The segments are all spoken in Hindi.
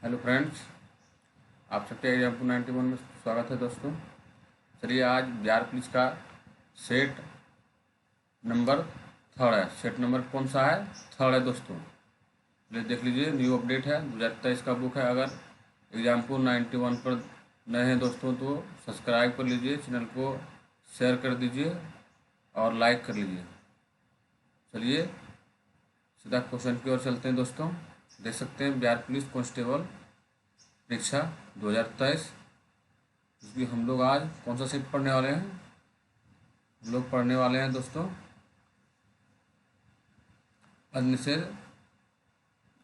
हेलो फ्रेंड्स, आप सबके एग्जाम 91 में स्वागत है दोस्तों। चलिए आज बिहार पुलिस का सेट नंबर थर्ड है। सेट नंबर कौन सा है? थर्ड है दोस्तों। चलिए देख लीजिए, न्यू अपडेट है, 2023 का बुक है। अगर एग्जाम 91 पर नए हैं दोस्तों तो सब्सक्राइब कर लीजिए, चैनल को शेयर कर दीजिए और लाइक कर लीजिए। चलिए सीधा क्वेश्चन की ओर चलते हैं दोस्तों। देख सकते हैं बिहार पुलिस कांस्टेबल परीक्षा 2023, इसकी हम लोग आज कौन सा सेट पढ़ने वाले हैं? हम लोग पढ़ने वाले हैं दोस्तों मद्य निषेध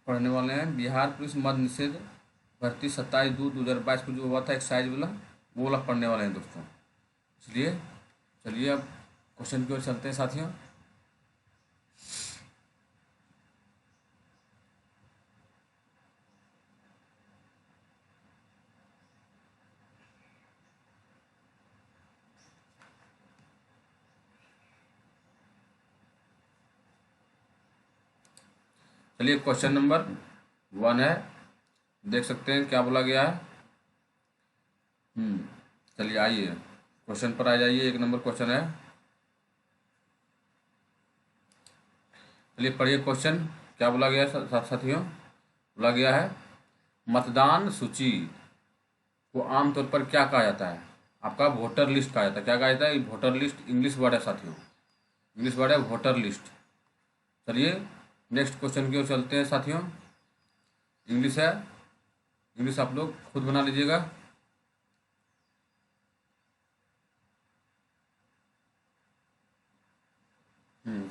पढ़ने वाले हैं। बिहार पुलिस मद्य निषेध भर्ती 27/2/2022 को जो हुआ था एक्साइज वाला, वो वाला पढ़ने वाले हैं दोस्तों। इसलिए चलिए अब क्वेश्चन की ओर चलते हैं साथियों। चलिए क्वेश्चन नंबर 1 है, देख सकते हैं क्या बोला गया है। चलिए आइए क्वेश्चन पर आ जाइए। 1 नंबर क्वेश्चन है। चलिए पढ़िए क्वेश्चन, क्या बोला गया है साथियों। बोला गया है मतदान सूची को आमतौर पर क्या कहा जाता है? आपका वोटर लिस्ट कहा जाता है। क्या कहा जाता है? वोटर लिस्ट इंग्लिश वर्ड है साथियों, इंग्लिश वर्ड है वोटर लिस्ट। चलिए नेक्स्ट क्वेश्चन की ओर चलते हैं साथियों। इंग्लिश है, इंग्लिश आप लोग खुद बना लीजिएगा।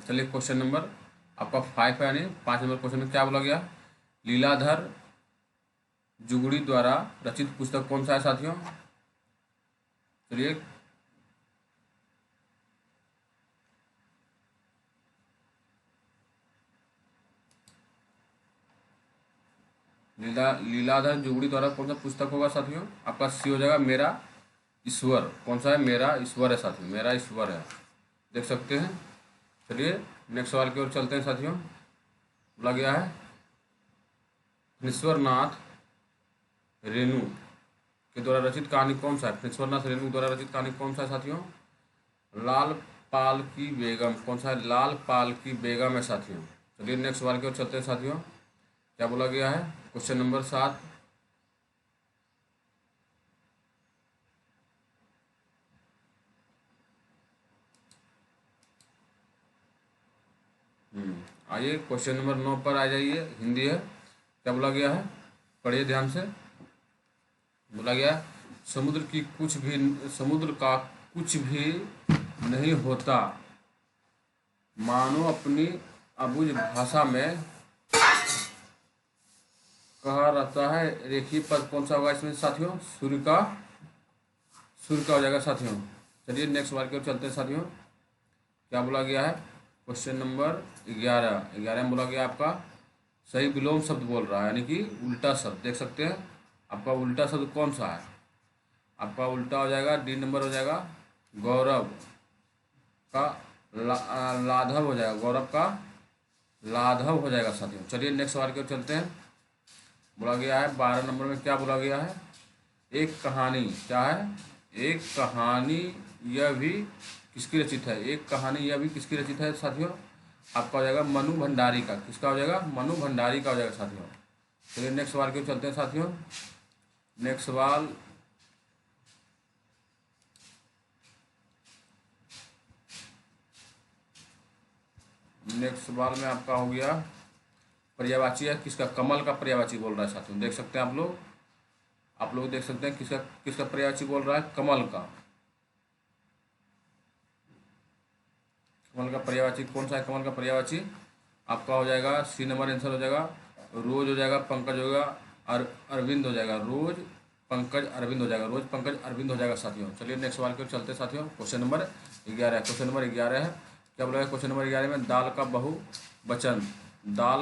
चलिए क्वेश्चन नंबर आपका 5 है, यानी 5 नंबर क्वेश्चन में क्या बोला गया? लीलाधर जुगड़ी द्वारा रचित पुस्तक कौन सा है साथियों? चलिए लीलाधर जुगड़ी द्वारा कौन सा पुस्तक होगा साथियों? आपका सी हो जाएगा मेरा ईश्वर। कौन सा है? मेरा ईश्वर है साथियों, मेरा ईश्वर है, देख सकते हैं। चलिए नेक्स्ट सवाल की ओर चलते हैं साथियों। बोला गया है फणीश्वरनाथ रेणु के द्वारा रचित कहानी कौन सा है? फणीश्वरनाथ रेणु द्वारा रचित कहानी कौन सा है साथियों? लाल पाल की बेगम। कौन सा है? लाल पाल की बेगम है साथियों। चलिए नेक्स्ट सवाल की ओर चलते हैं साथियों। क्या बोला गया है? Question number 7। आइए क्वेश्चन नंबर 9 पर आ जाइए, हिंदी है। क्या बोला गया है? पढ़िए ध्यान से। बोला गया समुद्र का कुछ भी नहीं होता, मानो अपनी अबुझ भाषा में कहा रहता है। रेखीय पद कौन सा होगा इसमें साथियों? सूर्य का हो जाएगा साथियों। चलिए नेक्स्ट बार की ओर चलते हैं साथियों। क्या बोला गया है? क्वेश्चन नंबर 11 में बोला गया आपका सही विलोम शब्द बोल रहा है, यानी कि उल्टा शब्द। देख सकते हैं आपका उल्टा शब्द कौन सा है? आपका उल्टा हो जाएगा, डी नंबर हो जाएगा, गौरव का लाघव हो जाएगा, गौरव का लाघव हो जाएगा साथियों। चलिए नेक्स्ट सवाल की ओर चलते हैं। बोला गया है 12 नंबर में क्या बोला गया है? एक कहानी। क्या है? एक कहानी यह भी किसकी रचित है? एक कहानी यह भी किसकी रचित है साथियों? आपका हो जाएगा मनु भंडारी का। किसका हो जाएगा? मनु भंडारी का हो जाएगा साथियों। चलिए नेक्स्ट सवाल की ओर चलते हैं साथियों। नेक्स्ट सवाल में आपका हो गया पर्यायवाची है। किसका? कमल का पर्यायवाची बोल रहा है साथियों। देख सकते हैं आप लोग देख सकते हैं किसका पर्यायवाची बोल रहा है? कमल का। कमल का पर्यायवाची कौन सा है? कमल का पर्यायवाची आपका हो जाएगा सी नंबर आंसर हो जाएगा, रोज हो जाएगा, पंकज होगा, अरविंद हो जाएगा, रोज पंकज अरविंद हो जाएगा, रोज पंकज अरविंद हो जाएगा साथियों। चलिए नेक्स्ट सवाल की ओर चलते साथियों। क्वेश्चन नंबर 11 है। क्वेश्चन नंबर 11 है, क्या बोला है? क्वेश्चन नंबर 11 में दाल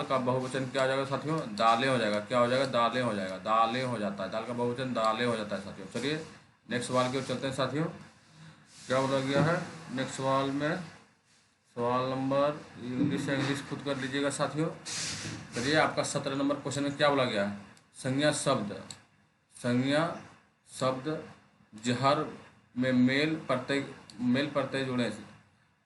का बहुवचन क्या हो जाएगा साथियों? दालें हो जाएगा। क्या हो जाएगा? दालें हो जाएगा, दालें हो जाता है, दाल का बहुवचन दालें हो जाता है साथियों। चलिए नेक्स्ट सवाल की ओर चलते हैं साथियों। क्या बोला गया है नेक्स्ट सवाल में? सवाल नंबर इंग्लिश खुद कर लीजिएगा साथियों। चलिए आपका 17 नंबर क्वेश्चन में क्या बोला गया है? संज्ञा संज्ञा शब्द जहर में मेल प्रत्यय जोड़े।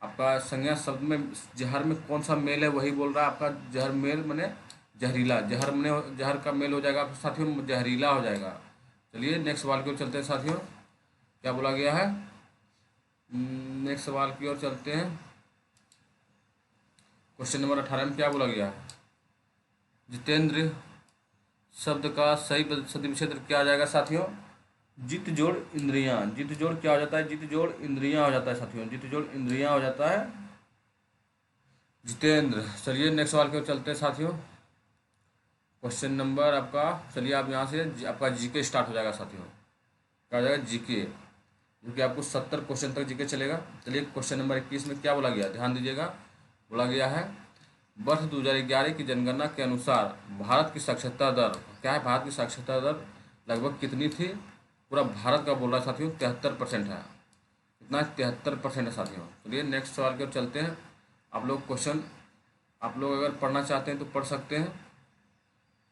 आपका संज्ञा शब्द में जहर में कौन सा मेल है वही बोल रहा है। आपका जहर मेल मने जहरीला, जहर का मेल हो जाएगा साथियों, जहरीला हो जाएगा। चलिए नेक्स्ट सवाल की ओर चलते हैं साथियों, क्या बोला गया है। नेक्स्ट सवाल की ओर चलते हैं। क्वेश्चन नंबर 18 में क्या बोला गया है। जितेंद्र शब्द का सही सदी विच्छेद क्या आ जाएगा साथियों। जित जोड़ इंद्रियां। जित जोड़ क्या हो जाता है, जित जोड़ इंद्रियां हो जाता है साथियों, जित जोड़ इंद्रियां हो जाता है जितेंद्र। चलिए नेक्स्ट सवाल की ओर चलते हैं साथियों। क्वेश्चन नंबर आपका, चलिए आप यहाँ से आपका जीके स्टार्ट हो जाएगा साथियों। क्या हो जाएगा, जीके, क्योंकि आपको 70 क्वेश्चन तक जीके चलेगा। चलिए क्वेश्चन नंबर 21 में क्या बोला गया, ध्यान दीजिएगा। बोला गया है वर्ष 2011 की जनगणना के अनुसार भारत की साक्षरता दर क्या है। भारत की साक्षरता दर लगभग कितनी थी। पूरा भारत का बोल रहा है साथियों, 73% है। कितना, 73% है साथियों। चलिए नेक्स्ट सवाल की ओर चलते हैं। आप लोग क्वेश्चन आप लोग अगर पढ़ना चाहते हैं तो पढ़ सकते हैं,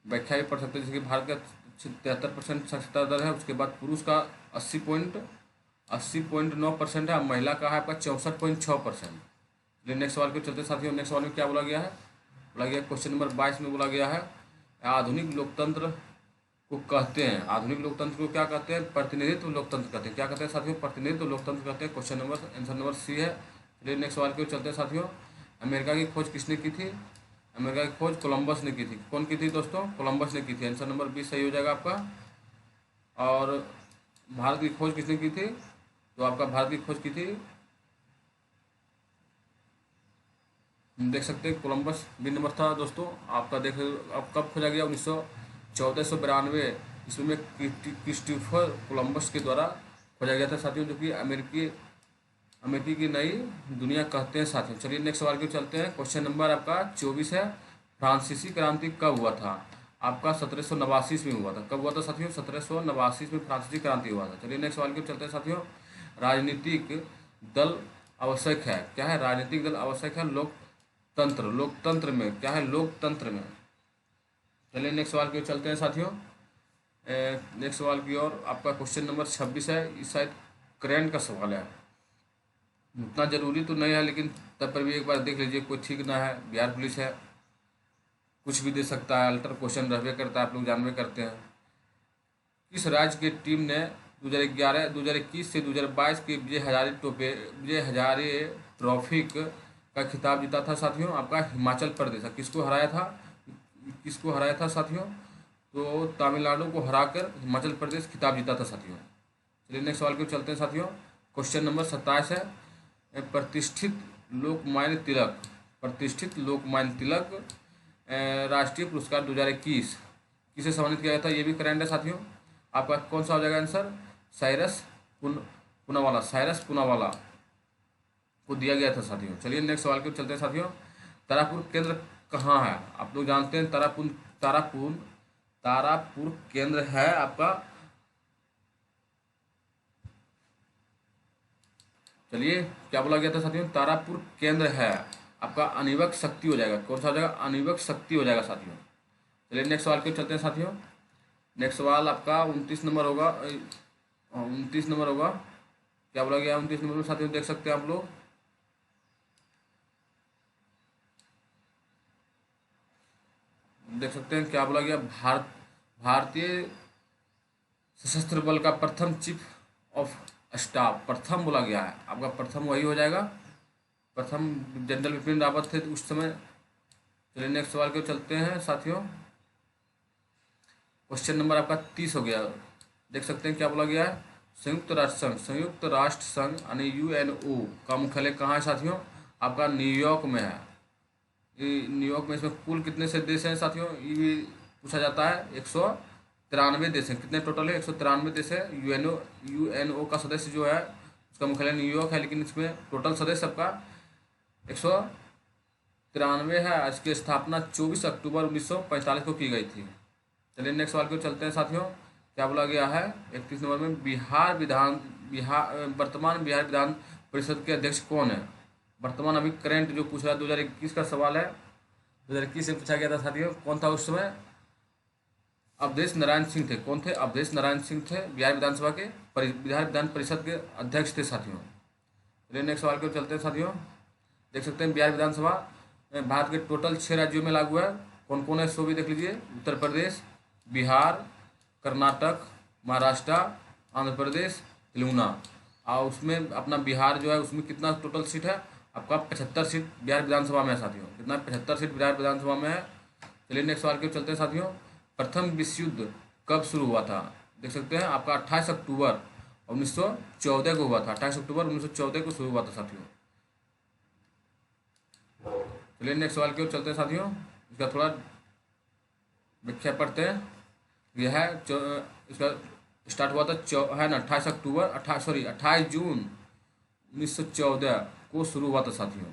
व्याख्या भी पढ़ सकते हैं। जैसे कि भारत का 73% साक्षरता दर है, उसके बाद पुरुष का 80.9% है, महिला का है आपका 64.6%। चलिए नेक्स्ट सवाल को चलते साथियों। नेक्स्ट सवाल में क्या बोला गया है। बोला गया क्वेश्चन नंबर 22 में बोला गया है आधुनिक लोकतंत्र को कहते हैं। आधुनिक लोकतंत्र को क्या कहते हैं, प्रतिनिधित्व लोकतंत्र कहते हैं। क्या कहते हैं साथियों, प्रतिनिधित्व लोकतंत्र कहते हैं। Question number answer number c है। चलिए नेक्स्ट सवाल की ओर चलते हैं साथियों। अमेरिका की खोज किसने की थी। अमेरिका की खोज कोलंबस ने की थी। कौन की थी दोस्तों, कोलंबस ने की थी। आंसर नंबर बी सही हो जाएगा आपका। और भारत की खोज किसने की थी, तो आपका भारत की खोज की थी, देख सकते हैं कोलंबस बी नंबर था दोस्तों आपका। देख अब कब खोजा गया, 1492 ईस्वी में क्रिस्टोफर कोलंबस के द्वारा खोजा गया था साथियों, जो कि अमेरिकी की नई दुनिया कहते हैं साथियों। चलिए नेक्स्ट सवाल की चलते हैं। क्वेश्चन नंबर आपका 24 है। फ्रांसीसी क्रांति कब हुआ था। आपका 1789 में हुआ था। कब हुआ था साथियों, 1789 में फ्रांसीसी क्रांति हुआ था। चलिए नेक्स्ट सवाल की चलते हैं साथियों। राजनीतिक दल आवश्यक है, क्या है, राजनीतिक दल आवश्यक है लोकतंत्र में, क्या है, लोकतंत्र में। चलिए नेक्स्ट सवाल की ओर चलते हैं साथियों। नेक्स्ट सवाल की ओर आपका क्वेश्चन नंबर 26 है। इस शायद करंट का सवाल है, उतना जरूरी तो नहीं है, लेकिन तब पर भी एक बार देख लीजिए, कोई ठीक ना है। बिहार पुलिस है, कुछ भी दे सकता है, अल्टर क्वेश्चन रहबे करता है, आप लोग जानबे करते हैं। किस राज्य की टीम ने 2021 से 2022 के विजय हजारे ट्रॉफी का खिताब जीता था साथियों। आपका हिमाचल प्रदेश। किसको हराया था साथियों, तो तमिलनाडु को हराकर हिमाचल प्रदेश खिताब जीता था साथियों। चलिए नेक्स्ट सवाल की ओर चलते हैं साथियों। क्वेश्चन नंबर 27 है। प्रतिष्ठित लोकमान्य तिलक राष्ट्रीय पुरस्कार 2021 किसे सम्मानित किया गया था, ये भी करंट है साथियों। आपका कौन सा हो जाएगा आंसर, साइरस पूनावाला को दिया गया था साथियों। चलिए नेक्स्ट सवाल की चलते हैं साथियों। तारापुर केंद्र कहाँ है, आप लोग जानते हैं तारापुर केंद्र है आपका, चलिए क्या बोला गया था साथियों, तारापुर केंद्र है आपका अनिवक शक्ति हो जाएगा। कौन सा हो जाएगा, अनिवक शक्ति हो जाएगा साथियों। चलिए नेक्स्ट सवाल के चलते हैं साथियों। नेक्स्ट सवाल आपका 29 नंबर होगा, 29 नंबर होगा। क्या बोला गया 29 नंबर में साथियों, देख सकते हैं आप लोग, देख सकते हैं क्या बोला गया, भारतीय सशस्त्र बल का प्रथम चीफ ऑफ स्टाफ, प्रथम बोला गया है आपका, प्रथम वही हो जाएगा, प्रथम जनरल बिपिन रावत थे उस समय। चलिए नेक्स्ट सवाल के चलते हैं साथियों। क्वेश्चन नंबर आपका 30 हो गया, देख सकते हैं क्या बोला गया है, संयुक्त राष्ट्र संघ यानी UNO का मुख्यालय कहाँ है साथियों, आपका न्यूयॉर्क में है। न्यूयॉर्क में इसमें कुल कितने से देश हैं साथियों, ये भी पूछा जाता है। 193 देश हैं, कितने टोटल है, 193 देश है। UNO का सदस्य जो है उसका मुख्यालय न्यूयॉर्क है, लेकिन इसमें टोटल सदस्य सबका 193 है। इसकी स्थापना 24 अक्टूबर 1945 को की गई थी। चलिए नेक्स्ट सवाल को चलते हैं साथियों। क्या बोला गया है 31 नंबर में, वर्तमान बिहार विधान परिषद के अध्यक्ष कौन है। वर्तमान अभी करंट जो पूछ रहा है 2021 का सवाल है, 2021 से पूछा गया था साथियों, कौन था उस समय, अवधेश नारायण सिंह थे। कौन थे? अवधेश नारायण सिंह थे, बिहार विधानसभा के बिहार विधान परिषद के अध्यक्ष थे साथियों। चलिए नेक्स्ट सवाल की ओर चलते हैं साथियों। देख सकते हैं बिहार विधानसभा भारत के टोटल 6 राज्यों में लागू है। कौन कौन है सो भी देख लीजिए। उत्तर प्रदेश, बिहार, कर्नाटक, महाराष्ट्र, आंध्र प्रदेश, तेलंगाना। और उसमें अपना बिहार जो है उसमें कितना टोटल सीट है? आपका 75 सीट बिहार विधानसभा में है साथियों। कितना? 75 सीट बिहार विधानसभा में है। चलिए नेक्स्ट सवाल की ओर चलते हैं साथियों। प्रथम विश्व युद्ध कब शुरू हुआ था? देख सकते हैं आपका 28 अक्टूबर 1914 को हुआ था। 28 अक्टूबर 1914 को शुरू हुआ था साथियों। चलिए नेक्स्ट सवाल की ओर चलते हैं साथियों। इसका थोड़ा व्याख्या पढ़ते हैं। यह है इसका स्टार्ट हुआ था है ना 28 जून 1914 को शुरू हुआ था साथियों।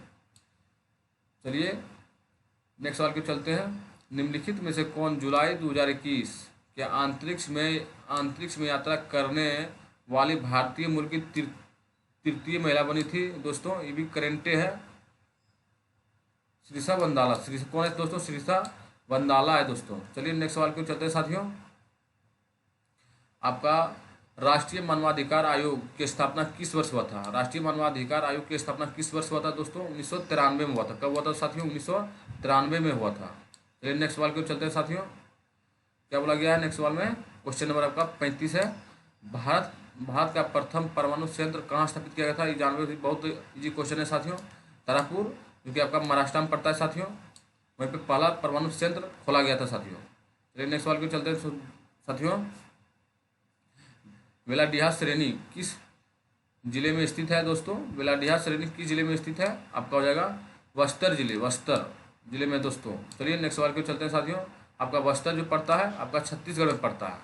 चलिए नेक्स्ट सवाल की ओर चलते हैं। निम्नलिखित में से कौन जुलाई 2021 के अंतरिक्ष में यात्रा करने वाली भारतीय मूल की तृतीय महिला बनी थी? दोस्तों ये भी करेंटे है। श्रीषा वंदाला। कौन है दोस्तों? श्रीषा वंदाला है दोस्तों। चलिए नेक्स्ट सवाल की ओर चलते हैं साथियों। आपका राष्ट्रीय मानवाधिकार आयोग की स्थापना किस वर्ष हुआ था? राष्ट्रीय मानवाधिकार आयोग की स्थापना किस वर्ष हुआ था दोस्तों? 1993 में हुआ था। कब हुआ था साथियों? 1993 में हुआ था। चलिए नेक्स्ट सवाल की ओर चलते हैं साथियों। क्या बोला गया है नेक्स्ट सवाल में? क्वेश्चन नंबर आपका 35 है। भारत का प्रथम परमाणु संयंत्र कहाँ स्थापित किया गया था? ये जानवर बहुत इजी क्वेश्चन है साथियों। तारापुर, जो कि आपका महाराष्ट्र में पड़ता है साथियों। वहीं पे पहला परमाणु संयंत्र खोला गया था साथियों। चलिए नेक्स्ट सवाल की चलते हैं साथियों। बेलाडीहा श्रेणी किस जिले में स्थित है दोस्तों? बेलाडीहा श्रेणी किस जिले में स्थित है? आपका हो जाएगा बस्तर जिले में दोस्तों। चलिए नेक्स्ट सवाल की चलते हैं साथियों। आपका बस्तर जो पड़ता है आपका छत्तीसगढ़ में पड़ता है।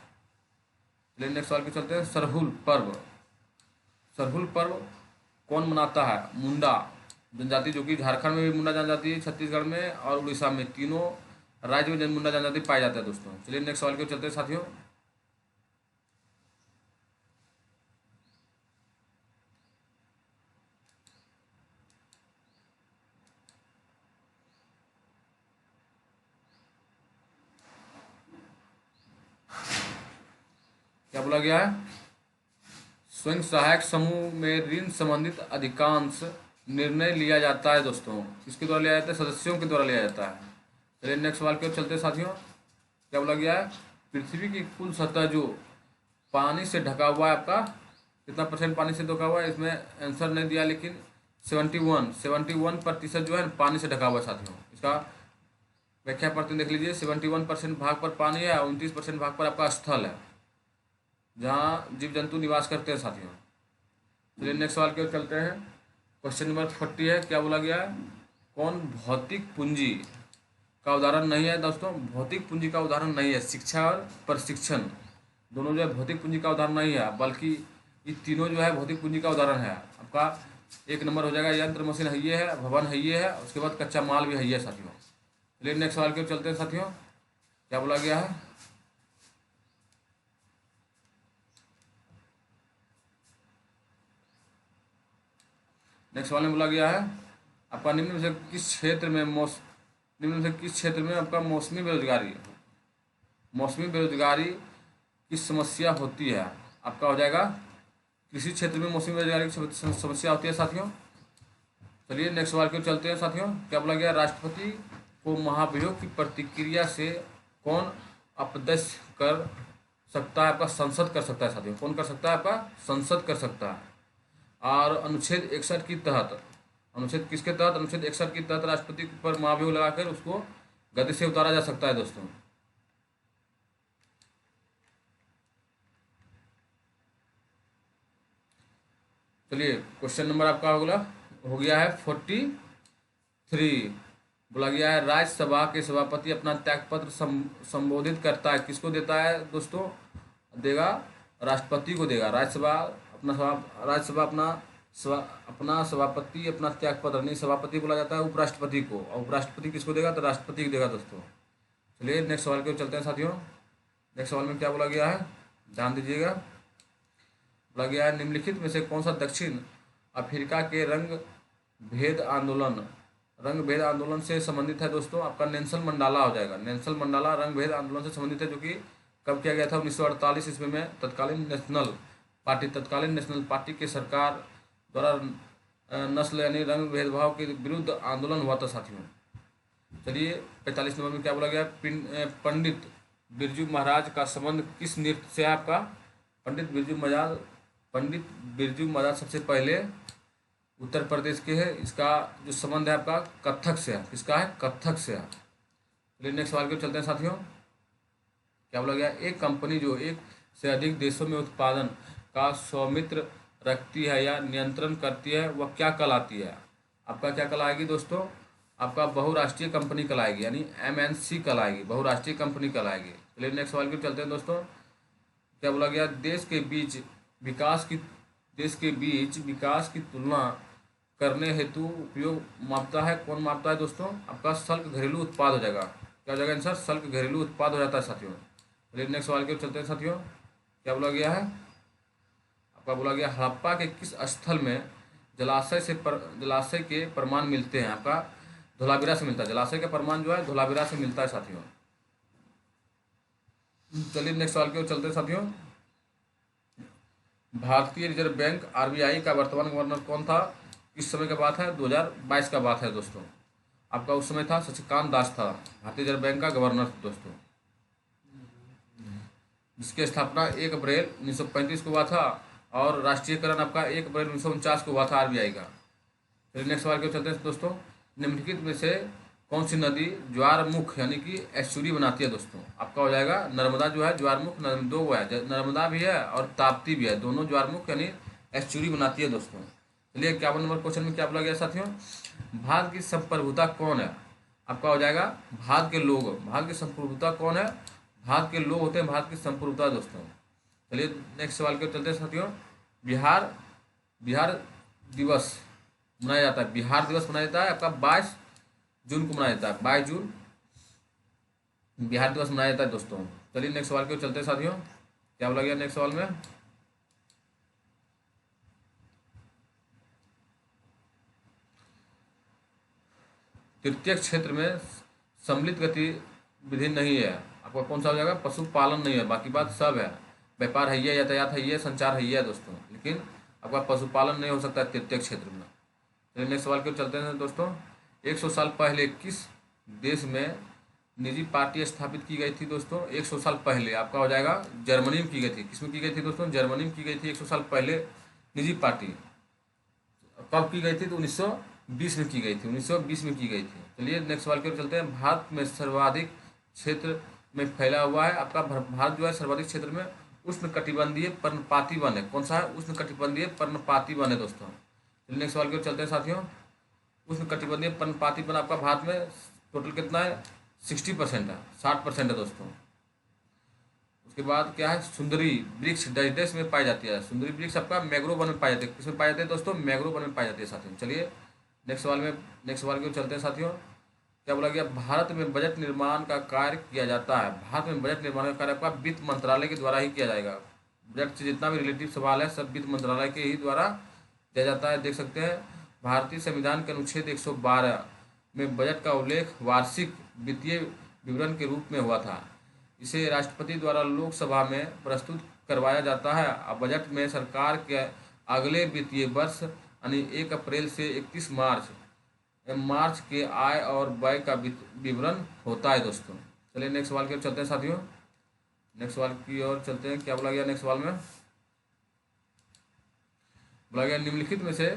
चलिए नेक्स्ट सवाल की चलते हैं। सरहुल पर्व कौन मनाता है? मुंडा जनजाति, जो कि झारखंड में भी मुंडा जनजाति है, छत्तीसगढ़ में और उड़ीसा में, तीनों राज्य में मुंडा जनजाति पाई जाता है दोस्तों। चलिए नेक्स्ट सवाल की चलते हैं साथियों। क्या बोला गया है? स्वयं सहायक समूह में ऋण संबंधित अधिकांश निर्णय लिया जाता है दोस्तों। किसके द्वारा लिया जाता है? सदस्यों के द्वारा लिया जाता है। चलिए नेक्स्ट सवाल की ओर चलते हैं साथियों। क्या बोला गया है? पृथ्वी की कुल सतह जो पानी से ढका हुआ है, आपका कितना परसेंट पानी से ढका हुआ है? इसमें आंसर नहीं दिया, लेकिन 71% जो है पानी से ढका हुआ है साथियों। इसका व्याख्या पढ़ते देख लीजिए। 71% भाग पर पानी है और 29% भाग पर आपका स्थल है, जहाँ जीव जंतु निवास करते हैं साथियों। चलिए नेक्स्ट सवाल की ओर चलते हैं। क्वेश्चन नंबर 40 है। क्या बोला गया है? कौन भौतिक पूंजी का उदाहरण नहीं है दोस्तों? भौतिक पूंजी का उदाहरण नहीं है। शिक्षा और प्रशिक्षण दोनों जो है भौतिक पूंजी का उदाहरण नहीं है, बल्कि ये तीनों जो है भौतिक पूंजी का उदाहरण है। आपका 1 नंबर हो जाएगा यंत्र मशीन है ये है, भवन है ये है, उसके बाद कच्चा माल भी है ये साथियों। चलिए नेक्स्ट सवाल की ओर चलते हैं साथियों। क्या बोला गया है? नेक्स्ट सवाल में बोला गया है आपका निम्न में से किस क्षेत्र में आपका मौसमी बेरोजगारी की समस्या होती है? आपका हो जाएगा कृषि क्षेत्र में मौसमी बेरोजगारी की समस्या होती है साथियों। चलिए नेक्स्ट सवाल की ओर चलते हैं साथियों। क्या बोला गया? राष्ट्रपति को महाभियोग की प्रतिक्रिया से कौन अपदस्थ कर सकता है? आपका संसद कर सकता है साथियों। कौन कर सकता है? आपका संसद कर सकता है। और अनुच्छेद 61 की तहत, अनुच्छेद किसके तहत? अनुच्छेद 61 के तहत राष्ट्रपति पर महाभियोग लगाकर उसको गद्दी से उतारा जा सकता है दोस्तों। चलिए क्वेश्चन नंबर आपका हो गया है 43। बोला गया है राज्यसभा के सभापति अपना त्यागपत्र संबोधित करता है, किसको देता है दोस्तों? देगा राष्ट्रपति को देगा। राज्यसभा अपना सभापति अपना त्यागपत्र, नहीं सभापति बोला जाता है उपराष्ट्रपति को, और उपराष्ट्रपति किसको देगा? तो राष्ट्रपति को देगा दोस्तों। चलिए नेक्स्ट सवाल की ओर चलते हैं साथियों। नेक्स्ट सवाल में क्या बोला गया है? ध्यान दीजिएगा। बोला गया है निम्नलिखित में से कौन सा दक्षिण अफ्रीका के रंग भेद आंदोलन से संबंधित है दोस्तों? आपका नेल्सन मंडाला हो जाएगा। नेल्सन मंडाला रंग भेद आंदोलन से संबंधित है, जो कि कब किया गया था? 1948 ईस्वी में तत्कालीन नेशनल पार्टी की सरकार द्वारा नस्ल यानी रंग भेदभाव के विरुद्ध आंदोलन हुआ था साथियों। चलिए 45 नंबर में क्या बोला गया? पंडित बिरजू महाराज का संबंध किस नृत्य से है आपका? पंडित बिरजू महाराज सबसे पहले उत्तर प्रदेश के हैं। इसका जो संबंध है आपका कथक से है। किसका है? कथक से है। चलिए नेक्स्ट सवाल की ओर चलते हैं साथियों। क्या बोला गया? एक कंपनी जो एक से अधिक देशों में उत्पादन का स्वामित्व रखती है या नियंत्रण करती है वह क्या कहलाती है? आपका क्या कहलाएगी दोस्तों? आपका बहुराष्ट्रीय कंपनी कहलाएगी, यानी MNC कहलाएगी, बहुराष्ट्रीय कंपनी कहलाएगी। चलिए नेक्स्ट सवाल की ओर चलते हैं दोस्तों। क्या बोला गया? देश के बीच विकास की तुलना करने हेतु उपयोग मापता है। कौन मापता है दोस्तों? आपका शुल्क घरेलू उत्पाद हो जाएगा। क्या हो जाएगा आंसर? शुल्क घरेलू उत्पाद हो जाता है साथियों। चलिए नेक्स्ट सवाल की ओर चलते हैं साथियों। क्या बोला गया है? आपका बोला गया हड़प्पा के किस स्थल में जलाशय के प्रमाण मिलते हैं? आपका धोलावीरा से मिलता है। जलाशय का प्रमाण जो है धोलावीरा से मिलता है साथियों। चलिए नेक्स्ट सवाल की ओर चलते हैं साथियों। भारतीय रिजर्व बैंक RBI का वर्तमान गवर्नर कौन था? किस समय का बात है? 2022 का बात है दोस्तों। आपका उस समय था शशिकांत दास था भारतीय रिजर्व बैंक का गवर्नर दोस्तों, जिसकी स्थापना 1 अप्रैल 1935 को हुआ था और राष्ट्रीयकरण आपका 1 अप्रैल 1949 को हुआ था RBI का। चलिए नेक्स्ट सवाल की ओर चलते हैं दोस्तों। निम्नलिखित में से कौन सी नदी ज्वारमुख यानी कि एस्चुरी बनाती है दोस्तों? आपका हो जाएगा नर्मदा जो है ज्वारमुख, दो है, नर्मदा भी है और ताप्ती भी है, दोनों ज्वारमुख यानी एस्चुरी बनाती है दोस्तों। चलिए 51 नंबर क्वेश्चन में क्या बोला गया साथियों? भारत की संप्रभुता कौन है? आपका हो जाएगा भारत के लोग। भारत की संप्रभुता कौन है? भारत के लोग होते हैं भारत की संप्रभुता दोस्तों। चलिए नेक्स्ट सवाल के चलते हैं साथियों। बिहार दिवस मनाया जाता है। बिहार दिवस मनाया जाता है आपका 22 जून को मनाया जाता है। 22 जून बिहार दिवस मनाया जाता है दोस्तों। चलिए नेक्स्ट सवाल के चलते हैं साथियों। क्या बोला गया नेक्स्ट सवाल में? तृतीय क्षेत्र में सम्मिलित गतिविधि नहीं है। आपका कौन सा हो जाएगा? पशुपालन नहीं है, बाकी बात सब है। व्यापार है, यातायात है, संचार है दोस्तों, लेकिन आपका पशुपालन नहीं हो सकता है तृतीय क्षेत्र में। चलिए नेक्स्ट सवाल की ओर चलते हैं दोस्तों। 100 साल पहले किस देश में निजी पार्टी स्थापित की गई थी दोस्तों? 100 साल पहले आपका हो जाएगा जर्मनी में की गई थी। किसमें की गई थी दोस्तों? जर्मनी में की गई थी 100 साल पहले निजी पार्टी। कब की गई थी? तो 1920 में की गई थी। 1920 में की गई थी। चलिए नेक्स्ट सवाल की ओर चलते हैं। भारत में सर्वाधिक क्षेत्र में फैला हुआ है आपका भारत जो है सर्वाधिक क्षेत्र में उष्णकटिबंधीय पर्णपाती वन है। कौन सा है? उष्णकटिबंधीय पर्णपाती वन है दोस्तों। चलिए नेक्स्ट सवाल की ओर चलते हैं साथियों। उष्णकटिबंधीय पर्णपाती वन आपका भारत में टोटल कितना है? 60% है, 60% है दोस्तों। उसके बाद क्या है? सुंदरी वृक्ष देश में पाई जाती है। सुंदरी वृक्ष आपका मैंग्रोव वन में पाई जाती है। किसमें पाई जाती है दोस्तों? मैंग्रोव वन में पाई जाती है साथियों। चलिए नेक्स्ट सवाल की ओर चलते हैं साथियों। क्या बोला गया? भारत में बजट निर्माण का कार्य किया जाता है। भारत में बजट निर्माण का कार्य आपका वित्त मंत्रालय के द्वारा ही किया जाएगा। बजट से जितना भी रिलेटिव सवाल है सब वित्त मंत्रालय के ही द्वारा किया जाता है। देख सकते हैं भारतीय संविधान के अनुच्छेद 112 में बजट का उल्लेख वार्षिक वित्तीय विवरण के रूप में हुआ था। इसे राष्ट्रपति द्वारा लोकसभा में प्रस्तुत करवाया जाता है। अब बजट में सरकार के अगले वित्तीय वर्ष यानी 1 अप्रैल से 31 मार्च के आय और व्यय का विवरण होता है दोस्तों। चलिए नेक्स्ट सवाल की ओर चलते हैं साथियों। नेक्स्ट सवाल की ओर चलते हैं। क्या बोला गया नेक्स्ट सवाल में? बोला गया निम्नलिखित में से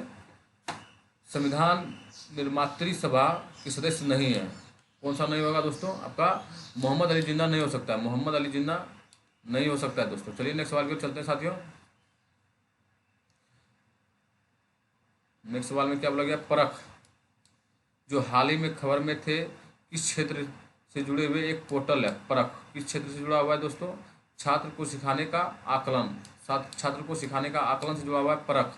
संविधान निर्मात्री सभा के सदस्य नहीं है। कौन सा नहीं होगा दोस्तों? आपका मोहम्मद अली जिन्ना नहीं हो सकता है। मोहम्मद अली जिन्ना नहीं हो सकता है दोस्तों। चलिए नेक्स्ट सवाल की ओर चलते हैं साथियों। नेक्स्ट सवाल में क्या बोला गया? परख जो हाल ही में खबर में थे किस क्षेत्र से जुड़े हुए एक पोर्टल है। परख किस क्षेत्र से जुड़ा हुआ है दोस्तों? छात्र को सिखाने का आकलन से जुड़ा हुआ है परख।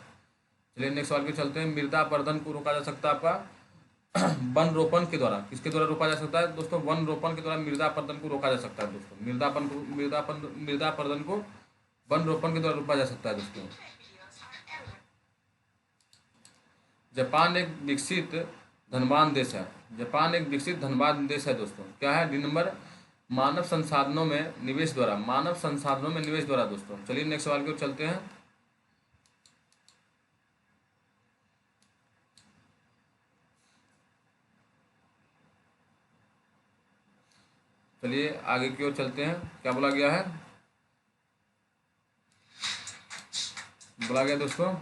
चलिए नेक्स्ट सवाल पे चलते हैं। मृदा अपरदन को रोका जा सकता है आपका वन रोपण के द्वारा। किसके द्वारा रोका जा सकता है दोस्तों? वन रोपण के द्वारा मृदा अपरदन को रोका जा सकता है दोस्तों। मृदा अपरदन को वन रोपण के द्वारा रोका जा सकता है दोस्तों। जापान एक विकसित धनवान देश है। जापान एक विकसित धनवान देश है दोस्तों। क्या है? डी नंबर मानव संसाधनों में निवेश द्वारा, मानव संसाधनों में निवेश द्वारा दोस्तों। चलिए नेक्स्ट सवाल की ओर चलते हैं। चलिए आगे की ओर चलते हैं। क्या बोला गया है? बोला गया दोस्तों,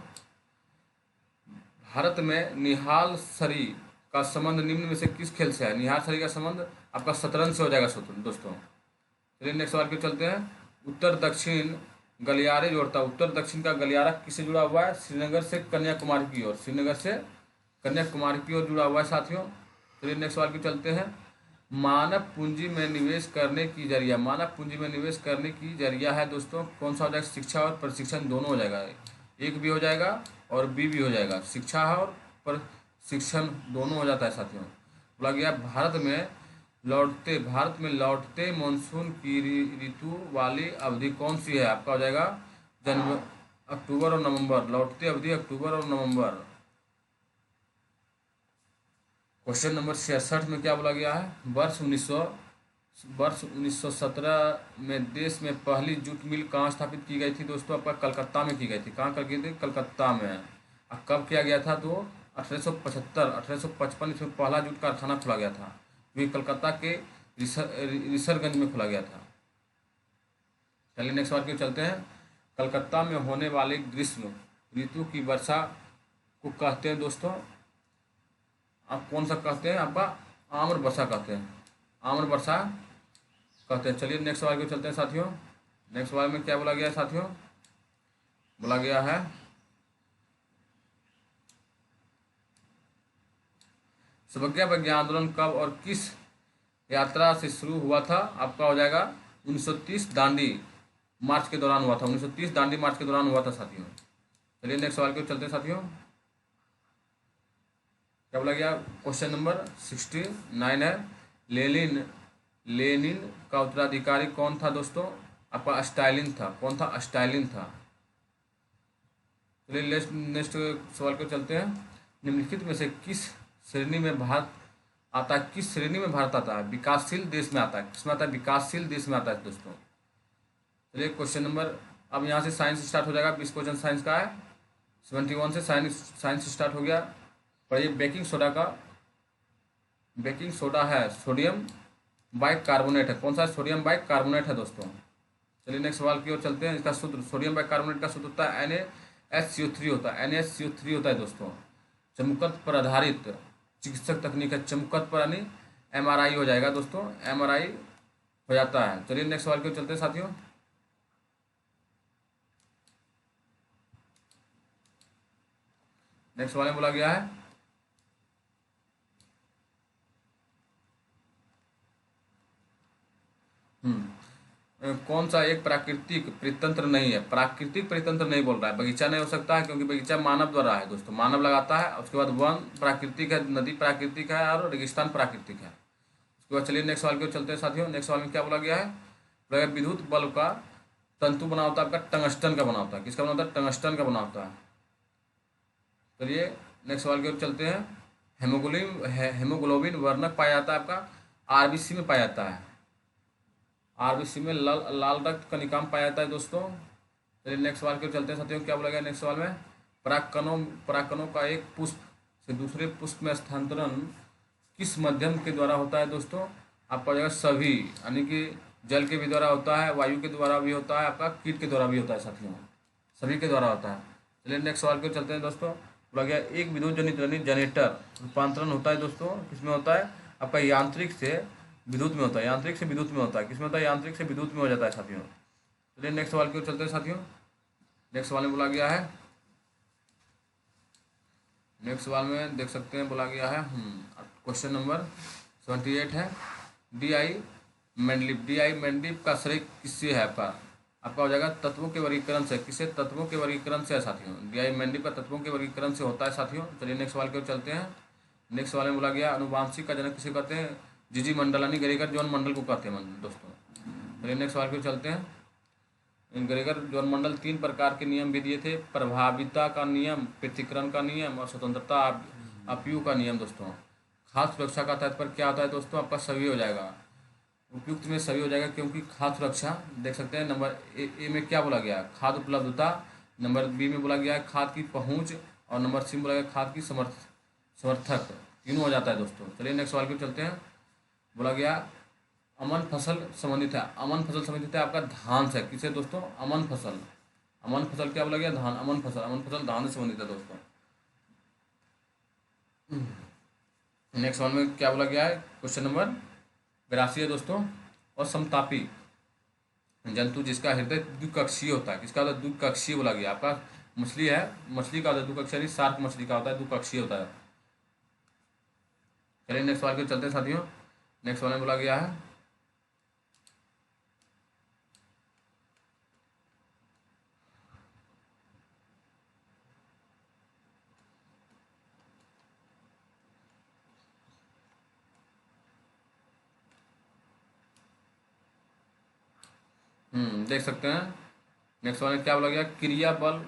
भारत में निहाल सरी का संबंध निम्न में से किस खेल से है? निहाल सरी का संबंध आपका शतरंज से हो जाएगा दोस्तों। चलिए नेक्स्ट सवाल की ओर चलते हैं। उत्तर दक्षिण गलियारे जोड़ता, उत्तर दक्षिण का गलियारा किससे जुड़ा हुआ है? श्रीनगर से कन्याकुमारी की ओर, श्रीनगर से कन्याकुमारी की ओर जुड़ा हुआ है साथियों। चलिए नेक्स्ट सवाल की चलते हैं। मानव पूंजी में निवेश करने की जरिया, मानव पूंजी में निवेश करने की जरिया है दोस्तों, कौन सा हो जाएगा? शिक्षा और प्रशिक्षण दोनों हो जाएगा, एक भी हो जाएगा और बी भी हो जाएगा। शिक्षा और प्रशिक्षण दोनों हो जाता है साथियों। बोला गया भारत में लौटते मानसून की ऋतु वाली अवधि कौन सी है? आपका हो जाएगा अक्टूबर और नवंबर, लौटते अवधि अक्टूबर और नवंबर। क्वेश्चन नंबर 66 में क्या बोला गया है? वर्ष 1917 में देश में पहली जूट मिल कहाँ स्थापित की गई थी दोस्तों? आपका कलकत्ता में की गई थी। कहाँ की गई थी? कलकत्ता में। अब कब किया गया था? तो 1855 इसमें पहला जूट कारखाना खोला गया था, जो कलकत्ता के रिसरगंज में खोला गया था। चलिए नेक्स्ट बार की चलते हैं। कलकत्ता में होने वाले ग्रीष्म ऋतु की वर्षा को कहते हैं दोस्तों, आप कौन सा कहते हैं? आपका आम्र वर्षा कहते हैं, आम्र वर्षा कहते हैं। चलिए नेक्स्ट सवाल को चलते हैं साथियों। नेक्स्ट सवाल में क्या बोला गया है साथियों? बोला गया है सर्वज्ञ विज्ञान आंदोलन कब और किस यात्रा से शुरू हुआ था? आपका हो जाएगा 1930 दांडी मार्च के दौरान हुआ था, 1930 दांडी मार्च के दौरान हुआ था साथियों। चलिए नेक्स्ट सवाल को चलते हैं साथियों। क्या बोला गया? क्वेश्चन नंबर 69 है। लेनिन का उत्तराधिकारी कौन था दोस्तों? आपका स्टालिन था। कौन था? स्टालिन था। चलिए नेक्स्ट सवाल को चलते हैं। निम्नलिखित में से किस श्रेणी में भारत आता है? किस श्रेणी में भारत आता है? विकासशील देश में आता है। किसमें आता है? विकासशील देश में आता है दोस्तों। चलिए क्वेश्चन नंबर, अब यहाँ से साइंस स्टार्ट हो जाएगा। 20 क्वेश्चन साइंस का है। 71 से साइंस स्टार्ट हो गया। पढ़िए बेकिंग सोडा का, बेकिंग सोडा है सोडियम बाइकार्बोनेट है। कौन सा? सोडियम बाइकार्बोनेट है दोस्तों। चलिए नेक्स्ट सवाल की ओर चलते हैं। इसका सूत्र, सोडियम बाइकार्बोनेट का सूत्र होता है NaSCO3 होता है, NaSCO3 होता है दोस्तों। चमकत पर आधारित चिकित्सक तकनीक है, चमकत पर यानी MRI हो जाएगा दोस्तों, MRI हो जाता है। चलिए नेक्स्ट सवाल की ओर चलते हैं साथियों। नेक्स्ट सवाल में बोला गया है कौन सा एक प्राकृतिक परितंत्र नहीं है? प्राकृतिक परितंत्र नहीं बोल रहा है, बगीचा नहीं हो सकता है क्योंकि बगीचा मानव द्वारा है दोस्तों, मानव लगाता है। उसके बाद वन प्राकृतिक है, नदी प्राकृतिक है और रेगिस्तान प्राकृतिक है। उसके बाद चलिए नेक्स्ट सवाल की ओर चलते हैं साथियों। नेक्स्ट सवाल में क्या बोला गया है? बोला गया विद्युत बल्ब का तंतु बना होता है आपका टंगस्टन का बना होता है। किसका बना होता है? टंगस्टन का बना होता है। चलिए नेक्स्ट सवाल की ओर चलते हैं। हेमोग्लोबिन वर्णक पाया जाता है आपका RBC में पाया जाता है, RBC में लाल रक्त कणिका में पाया जाता है दोस्तों। चलिए नेक्स्ट सवाल के चलते हैं साथियों। क्या बोला गया नेक्स्ट सवाल में? परागकणों का एक पुष्प से दूसरे पुष्प में स्थानांतरण किस माध्यम के द्वारा होता है दोस्तों? आपका जगह सभी, यानी कि जल के भी द्वारा होता है, वायु के द्वारा भी होता है, आपका कीट के द्वारा भी होता है साथियों, सभी के द्वारा होता है। चलिए नेक्स्ट सवाल के चलते हैं दोस्तों। बोला गया एक विद्युत जनित जनरेटर रूपांतरण होता है दोस्तों, किसमें होता है? आपका यांत्रिक से विद्युत में होता है, यांत्रिक से विद्युत में होता है। किसमें होता है? यांत्रिक से विद्युत में हो जाता है साथियों। चलिए नेक्स्ट सवाल की ओर चलते हैं साथियों। नेक्स्ट सवाल में बोला गया है, नेक्स्ट सवाल में देख सकते हैं बोला गया है क्वेश्चन नंबर 78 है। DI मेंडलीव का श्रेय किससे है? आपका हो जाएगा तत्वों के वर्गीकरण से। किससे? तत्वों के वर्गीकरण से है साथियों। DI मेंडलीव का तत्वों के वर्गीकरण से होता है साथियों। चलिए नेक्स्ट सवाल की ओर चलते हैं। नेक्स्ट सवाल में बोला गया अनुवांशिक का जनक किसे कहते हैं? जीजी मंडल यानी ग्रेगर जॉन मंडल को कहते हैं दोस्तों। चलिए नेक्स्ट सवाल पे चलते हैं। ग्रेगर जॉन मंडल 3 प्रकार के नियम भी दिए थे, प्रभाविता का नियम, पृथक्करण का नियम और स्वतंत्रता अपीयु का नियम दोस्तों। खास सुरक्षा का तात्पर्य क्या होता है दोस्तों? आपका सभी हो जाएगा। उपयुक्त में सभी हो जाएगा, क्योंकि खाद्य सुरक्षा देख सकते हैं। नंबर ए में क्या बोला गया, खाद्य उपलब्धता। नंबर बी में बोला गया है खाद की पहुंच, और नंबर सी में बोला गया खाद की समर्थक। तीनों हो जाता है दोस्तों। चलिए नेक्स्ट सवाल पे चलते हैं। बोला गया अमन फसल संबंधित है। अमन फसल संबंधित है आपका धान से। किसे दोस्तों, अमन फसल। अमन फसल क्या बोला गया, धान। अमन फसल, अमन फसल धान से संबंधित है दोस्तों। नेक्स्ट सवाल में क्या बोला गया है, क्वेश्चन नंबर 82 है दोस्तों। और समतापी जंतु जिसका हृदय द्विकक्षीय होता है। किसका होता है, द्विकक्षीय बोला गया। आपका मछली है, मछली का होता है द्विकक्षीय, शार्क मछली का होता है द्विकक्षीय होता है। चलिए नेक्स्ट सवाल के चलते हैं साथियों। नेक्स्ट सवाल में बोला गया है देख सकते हैं। नेक्स्ट सवाल में क्या बोला गया, क्रिया बल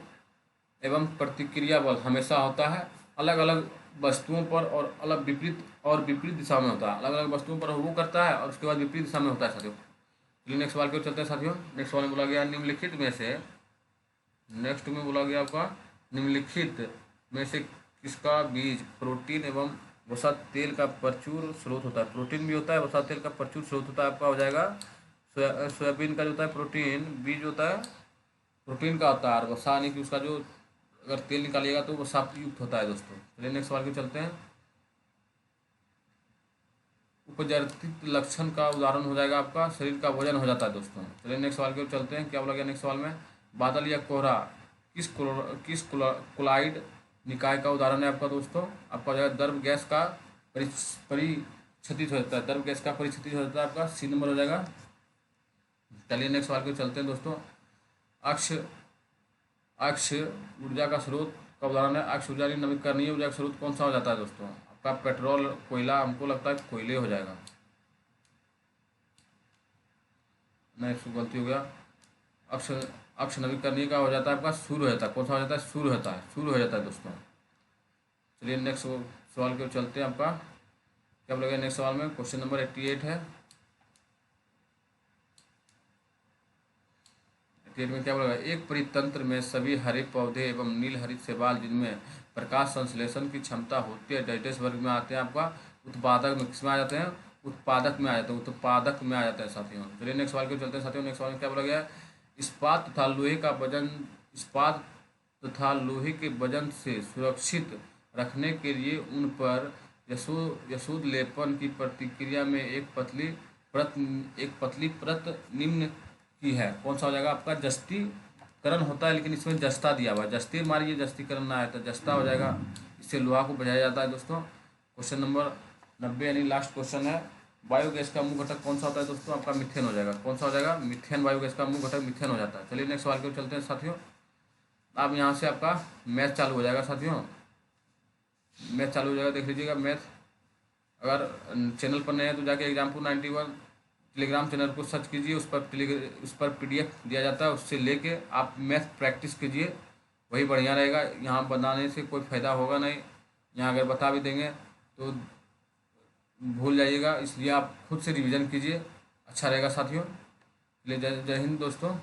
एवं प्रतिक्रिया बल हमेशा होता है अलग अलग वस्तुओं पर और अलग विपरीत दिशा में होता है। अलग अलग वस्तुओं पर वो करता है और उसके बाद विपरीत दिशा में होता है साथियों। चलिए नेक्स्ट सवाल की ओर चलते हैं साथियों। नेक्स्ट सवाल में बोला गया निम्नलिखित में से, नेक्स्ट में बोला गया आपका निम्नलिखित में से किसका बीज प्रोटीन एवं वसा तेल का प्रचुर स्रोत होता है। प्रोटीन भी होता है, वसा तेल का प्रचुर स्रोत होता है। आपका हो जाएगा सोयाबीन का जो होता है प्रोटीन बीज होता है, प्रोटीन का होता है। और वसा यानी कि उसका जो अगर तेल निकालिएगा तो वसा युक्त होता है दोस्तों। चलिए नेक्स्ट सवाल के चलते हैं। उपजर्तित लक्षण का उदाहरण हो जाएगा आपका शरीर का वजन हो जाता है दोस्तों। चलिए नेक्स्ट सवाल की ओर चलते हैं। क्या बोला गया नेक्स्ट सवाल में, बादल या कोहरा किस कोलाइड निकाय का उदाहरण है आपका दोस्तों। आपका हो जाएगा द्रव गैस का परिक्षतित हो जाता है। द्रव गैस का परिक्षतित हो जाता है, आपका सी नंबर हो जाएगा। चलिए नेक्स्ट सवाल की ओर चलते हैं दोस्तों। अक्ष अक्ष ऊर्जा का स्रोत का उदाहरण है। अक्ष ऊर्जा नवीकरणीय ऊर्जा का स्रोत कौन सा हो जाता है दोस्तों, आपका पेट्रोल, कोयला। हमको लगता है कोयले हो जाएगा, नहीं इसको गलती हो गया। अक्ष अक्ष नवीकरणीय का हो जाता है आपका सूर्य हो जाता है। कौन सा हो जाता है, सूर्य होता है, सूर्य हो जाता है दोस्तों। चलिए नेक्स्ट सवाल की ओर चलते हैं। आपका क्या बोला गया नेक्स्ट सवाल में, क्वेश्चन नंबर 88 है। 88 में क्या बोला गया, एक परितंत्र में सभी हरे पौधे एवं नील हरित शैवाल जिनमें प्रकाश संश्लेषण की क्षमता होती है डेटेस वर्ग में आते हैं। आपका उत्पादक में किसमें आ जाते हैं, उत्पादक में आ जाते हैं, उत्पादक में आ जाते हैं साथियों। चलिए नेक्स्ट सवाल की ओर चलते हैं साथियों। नेक्स्ट सवाल में क्या बोला गया, इस्पात तथा लोहे का वजन, इस्पात तथा लोहे के वजन से सुरक्षित रखने के लिए उन पर यशोद लेपन की प्रतिक्रिया में एक पतली परत निम्न की है। कौन सा हो जाएगा आपका, जस्तीकरण होता है, लेकिन इसमें जस्ता दिया हुआ है। जस्ती मारिए, जस्तीकरण ना आए तो जस्ता हो जाएगा। इससे लोहा को बचाया जाता है दोस्तों। क्वेश्चन नंबर 90 यानी लास्ट क्वेश्चन है। बायोगैस का मुख्य घटक कौन सा होता है दोस्तों, आपका मिथेन हो जाएगा। कौन सा हो जाएगा, मिथेन। बायोगैस का मुख्य घटक मिथेन हो जाता है। चलिए नेक्स्ट सवाल को चलते हैं साथियों। अब यहाँ से आपका मैथ चालू हो जाएगा साथियों, मैथ चालू हो जाएगा। देख लीजिएगा मैथ। अगर चैनल पर नए हैं तो जाके एग्जाम्पल 91 टेलीग्राम चैनल को सर्च कीजिए, उस पर PDF दिया जाता है, उससे लेके आप मैथ प्रैक्टिस कीजिए, वही बढ़िया रहेगा। यहाँ बनाने से कोई फ़ायदा होगा नहीं, यहाँ अगर बता भी देंगे तो भूल जाइएगा, इसलिए आप खुद से रिवीजन कीजिए, अच्छा रहेगा साथियों। जय हिंद दोस्तों।